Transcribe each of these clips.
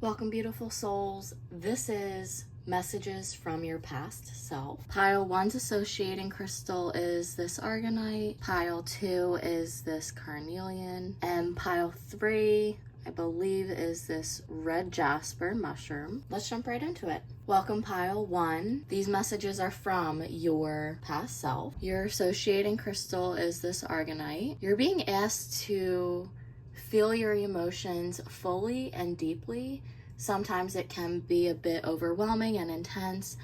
Welcome, beautiful souls. This is Messages from Your Past Self. Pile 1's associating crystal is this Aragonite. Pile 2 is this Carnelian. And pile 3, I believe, is this red Jasper mushroom. Let's jump right into it. Welcome, pile 1. These messages are from your past self. Your associating crystal is this Aragonite. You're being asked to feel your emotions fully and deeply. Sometimes it can be a bit overwhelming and intense,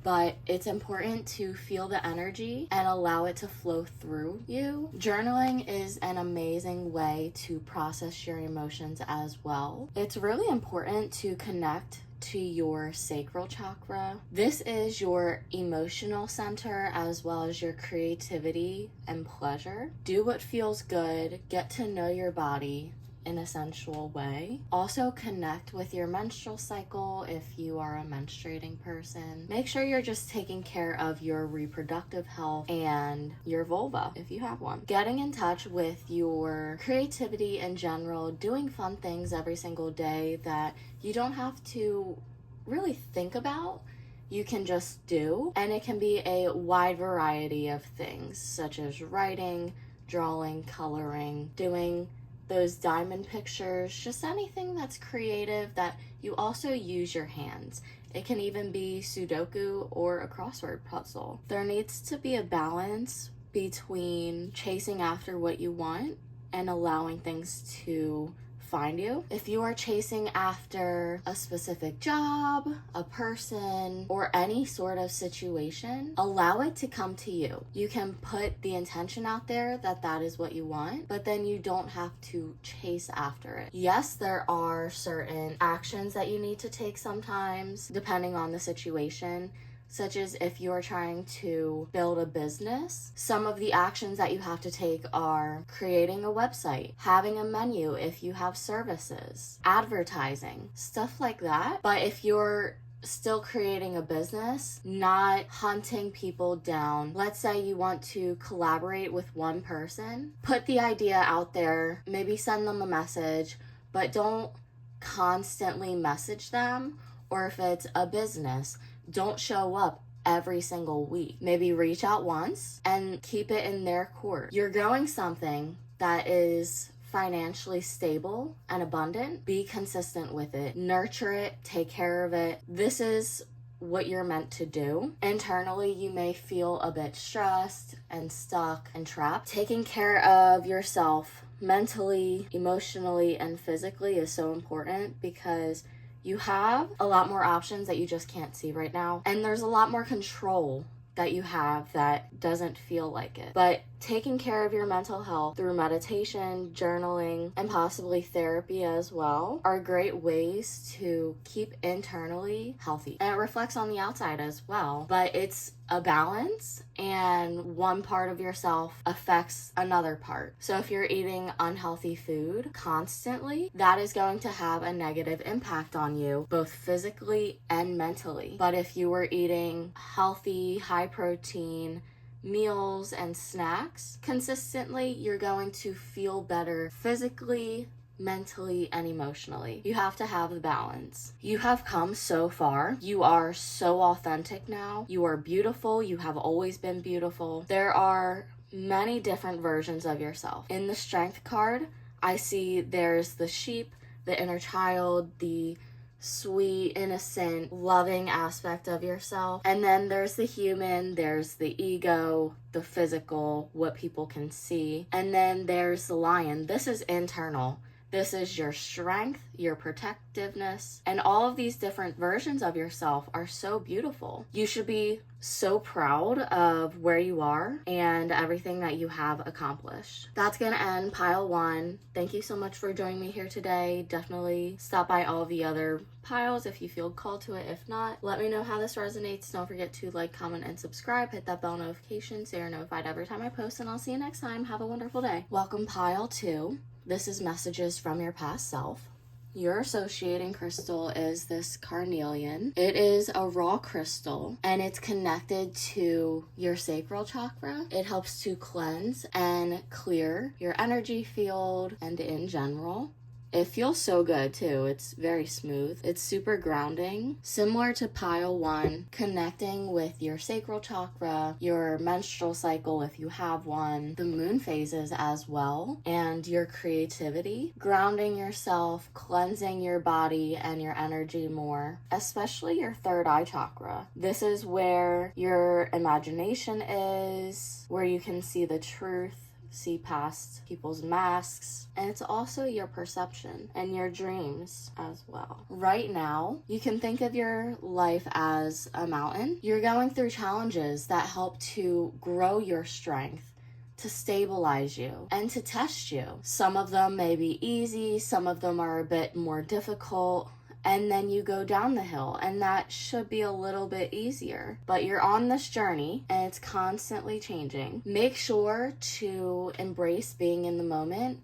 but it's important to feel the energy and allow it to flow through you. Journaling is an amazing way to process your emotions as well. It's really important to connect to your sacral chakra. This is your emotional center as well as your creativity and pleasure. Do what feels good. Get to know your body in a sensual way. Also connect with your menstrual cycle if you are a menstruating person. Make sure you're just taking care of your reproductive health and your vulva if you have one. Getting in touch with your creativity in general, doing fun things every single day that you don't have to really think about. You can just do, and it can be a wide variety of things such as writing, drawing, coloring, doing those diamond pictures, just anything that's creative that you also use your hands. It can even be Sudoku or a crossword puzzle. There needs to be a balance between chasing after what you want and allowing things to find you. If you are chasing after a specific job, a person, or any sort of situation, allow it to come to you. You can put the intention out there that that is what you want, but then you don't have to chase after it. Yes, there are certain actions that you need to take sometimes, depending on the situation, such as if you're trying to build a business. Some of the actions that you have to take are creating a website, having a menu if you have services, advertising, stuff like that. But if you're still creating a business, not hunting people down. Let's say you want to collaborate with one person, put the idea out there, maybe send them a message, but don't constantly message them. Or if it's a business, don't show up every single week. Maybe reach out once and keep it in their court. You're growing something that is financially stable and abundant. Be consistent with it. Nurture it. Take care of it. This is what you're meant to do. Internally, you may feel a bit stressed and stuck and trapped. Taking care of yourself mentally, emotionally, and physically is so important because you have a lot more options that you just can't see right now. And there's a lot more control that you have that doesn't feel like it. But taking care of your mental health through meditation, journaling, and possibly therapy as well are great ways to keep internally healthy. And it reflects on the outside as well. But it's a balance, and one part of yourself affects another part. So if you're eating unhealthy food constantly, that is going to have a negative impact on you, both physically and mentally. But if you were eating healthy, high protein meals and snacks consistently, you're going to feel better physically, mentally, and emotionally. You have to have the balance. You have come so far. You are so authentic now. You are beautiful. You have always been beautiful. There are many different versions of yourself. In the strength card, I see there's the sheep, the inner child, the sweet, innocent, loving aspect of yourself. And then there's the human, there's the ego, the physical, what people can see. And then there's the lion. This is internal. This is your strength, your protectiveness, and all of these different versions of yourself are so beautiful. You should be so proud of where you are and everything that you have accomplished. That's gonna end pile 1. Thank you so much for joining me here today. Definitely stop by all the other piles if you feel called to it. If not, let me know how this resonates. Don't forget to like, comment, and subscribe. Hit that bell notification so you're notified every time I post, and I'll see you next time. Have a wonderful day. Welcome, pile 2. This is Messages from Your Past Self. Your associating crystal is this Carnelian. It is a raw crystal and it's connected to your sacral chakra. It helps to cleanse and clear your energy field and in general. It feels so good too. It's very smooth. It's super grounding. Similar to pile 1, connecting with your sacral chakra, your menstrual cycle if you have one, the moon phases as well, and your creativity. Grounding yourself, cleansing your body and your energy more, especially your third eye chakra. This is where your imagination is, where you can see the truth, see past people's masks, and it's also your perception and your dreams as well. Right now, you can think of your life as a mountain. You're going through challenges that help to grow your strength, to stabilize you, and to test you. Some of them may be easy, some of them are a bit more difficult, and then you go down the hill, and that should be a little bit easier. But you're on this journey, and it's constantly changing. Make sure to embrace being in the moment,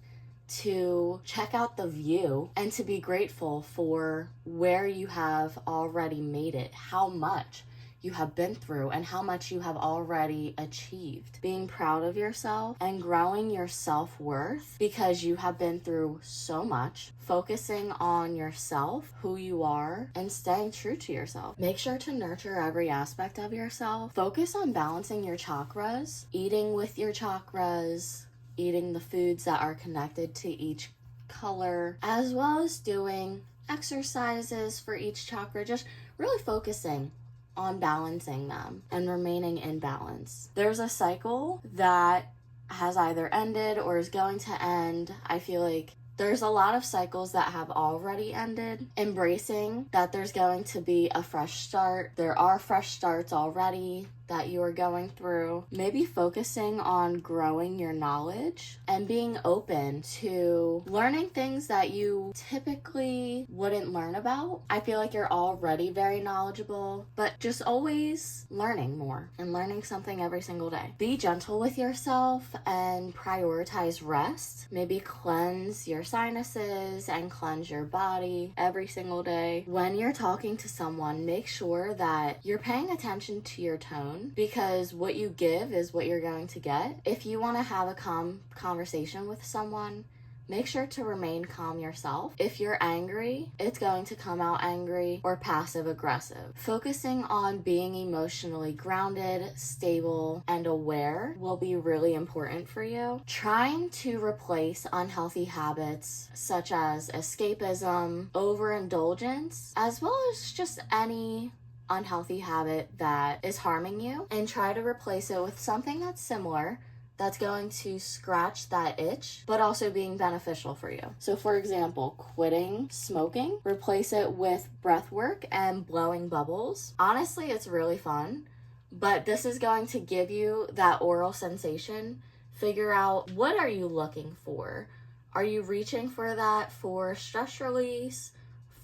to check out the view, and to be grateful for where you have already made it, how much you have been through, and how much you have already achieved. Being proud of yourself and growing your self-worth because you have been through so much. Focusing on yourself, who you are, and staying true to yourself. Make sure to nurture every aspect of yourself. Focus on balancing your chakras, eating with your chakras, eating the foods that are connected to each color, as well as doing exercises for each chakra. Just really focusing on balancing them and remaining in balance. There's a cycle that has either ended or is going to end. I feel like there's a lot of cycles that have already ended. Embracing that there's going to be a fresh start. There are fresh starts already that you are going through. Maybe focusing on growing your knowledge and being open to learning things that you typically wouldn't learn about. I feel like you're already very knowledgeable, but just always learning more and learning something every single day. Be gentle with yourself and prioritize rest. Maybe cleanse your sinuses and cleanse your body every single day. When you're talking to someone, make sure that you're paying attention to your tone, because what you give is what you're going to get. If you want to have a calm conversation with someone, make sure to remain calm yourself. If you're angry, it's going to come out angry or passive aggressive. Focusing on being emotionally grounded, stable, and aware will be really important for you. Trying to replace unhealthy habits such as escapism, overindulgence, as well as just any unhealthy habit that is harming you, and try to replace it with something that's similar, that's going to scratch that itch, but also being beneficial for you. So for example, quitting smoking, replace it with breath work and blowing bubbles. Honestly, it's really fun, but this is going to give you that oral sensation. Figure out, what are you looking for? Are you reaching for that for stress release,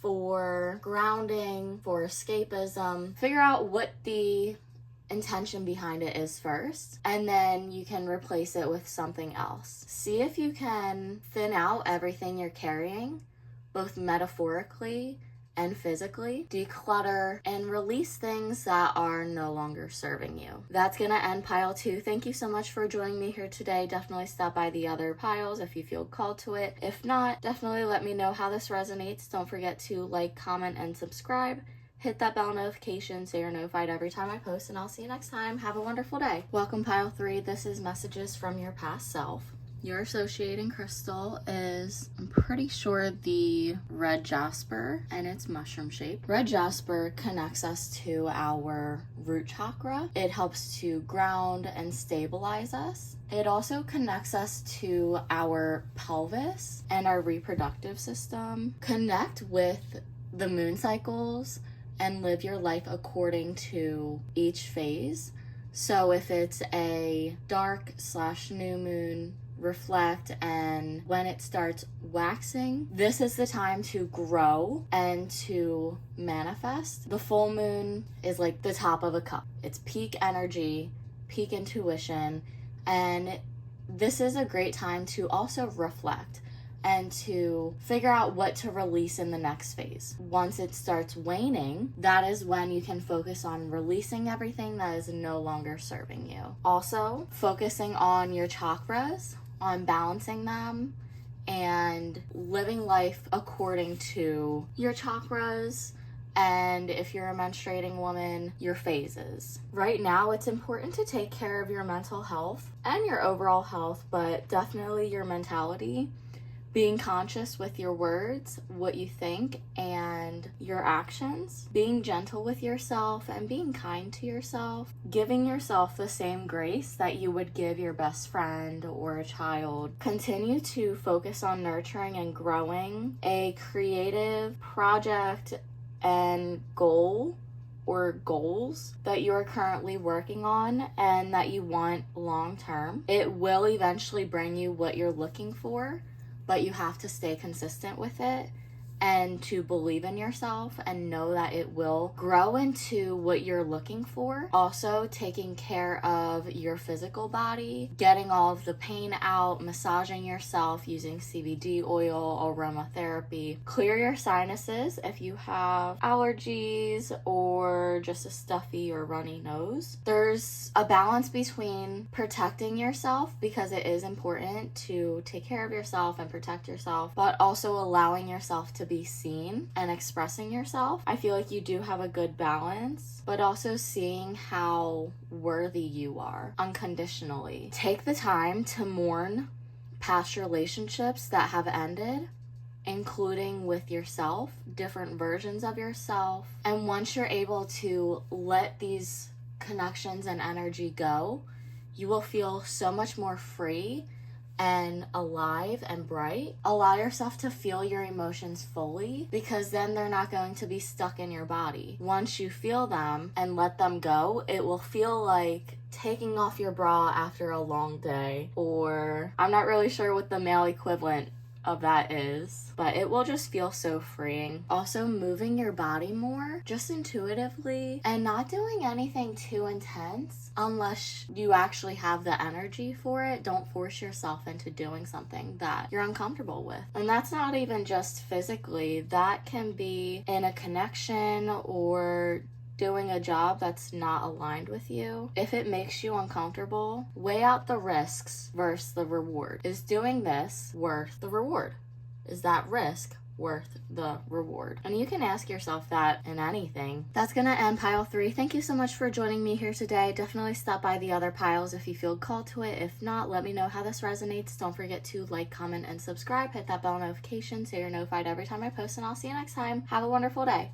for grounding, for escapism? Figure out what the intention behind it is first, and then you can replace it with something else. See if you can thin out everything you're carrying, both metaphorically and physically. Declutter and release things that are no longer serving you. That's gonna end pile 2. Thank you so much for joining me here today. Definitely stop by the other piles if you feel called to it. If not, definitely let me know how this resonates. Don't forget to like, comment, and subscribe. Hit that bell notification so you're notified every time I post, and I'll see you next time. Have a wonderful day. Welcome pile 3. This is messages from your past self. Your associating crystal is, I'm pretty sure, the red jasper, and it's mushroom shaped. Red jasper connects us to our root chakra. It helps to ground and stabilize us. It also connects us to our pelvis and our reproductive system. Connect with the moon cycles and live your life according to each phase. So if it's a dark/new moon, reflect, and when it starts waxing, this is the time to grow and to manifest. The full moon is like the top of a cup. It's peak energy, peak intuition, and this is a great time to also reflect and to figure out what to release in the next phase. Once it starts waning, that is when you can focus on releasing everything that is no longer serving you. Also, focusing on your chakras, on balancing them, and living life according to your chakras, and if you're a menstruating woman, your phases. Right now, it's important to take care of your mental health and your overall health, but definitely your mentality. Being conscious with your words, what you think, and your actions. Being gentle with yourself and being kind to yourself. Giving yourself the same grace that you would give your best friend or a child. Continue to focus on nurturing and growing a creative project and goal or goals that you are currently working on and that you want long term. It will eventually bring you what you're looking for, but you have to stay consistent with it and to believe in yourself and know that it will grow into what you're looking for. Also, taking care of your physical body, getting all of the pain out, massaging yourself using CBD oil, aromatherapy. Clear your sinuses if you have allergies or just a stuffy or runny nose. There's a balance between protecting yourself, because it is important to take care of yourself and protect yourself, but also allowing yourself to be seen and expressing yourself. I feel like you do have a good balance, but also seeing how worthy you are unconditionally. Take the time to mourn past relationships that have ended, including with yourself, different versions of yourself. And once you're able to let these connections and energy go, you will feel so much more free and alive and bright. Allow yourself to feel your emotions fully, because then they're not going to be stuck in your body. Once you feel them and let them go, it will feel like taking off your bra after a long day, or I'm not really sure what the male equivalent of that is, but it will just feel so freeing. Also, moving your body more, just intuitively, and not doing anything too intense unless you actually have the energy for it. Don't force yourself into doing something that you're uncomfortable with. And that's not even just physically, that can be in a connection or doing a job that's not aligned with you. If it makes you uncomfortable, weigh out the risks versus the reward. Is doing this worth the reward? Is that risk worth the reward? And you can ask yourself that in anything. That's gonna end pile 3. Thank you so much for joining me here today. Definitely stop by the other piles if you feel called to it. If not, let me know how this resonates. Don't forget to like, comment, and subscribe. Hit that bell notification so you're notified every time I post, and I'll see you next time. Have a wonderful day.